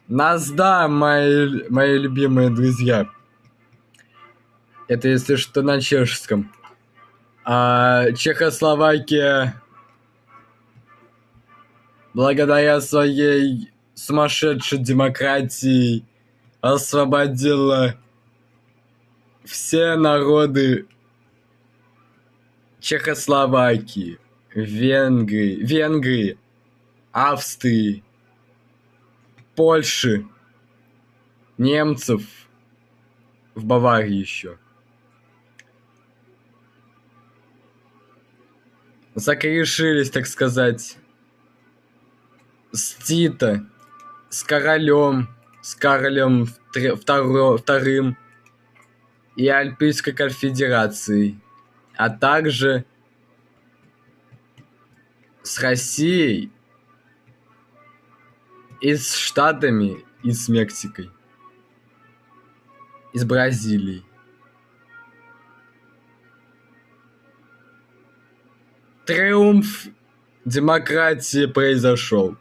Нас, да, мои любимые друзья. Это, если что, на чешском. А Чехословакия, благодаря своей сумасшедшей демократии, освободила все народы Чехословакии, Венгрии, Австрии, Польши, немцев в Баварии еще. Закрешились, так сказать, с Тито, с Карлем вторым и Альпийской конфедерацией, а также с Россией и с Штатами, и с Мексикой, и с Бразилией. Триумф демократии произошел.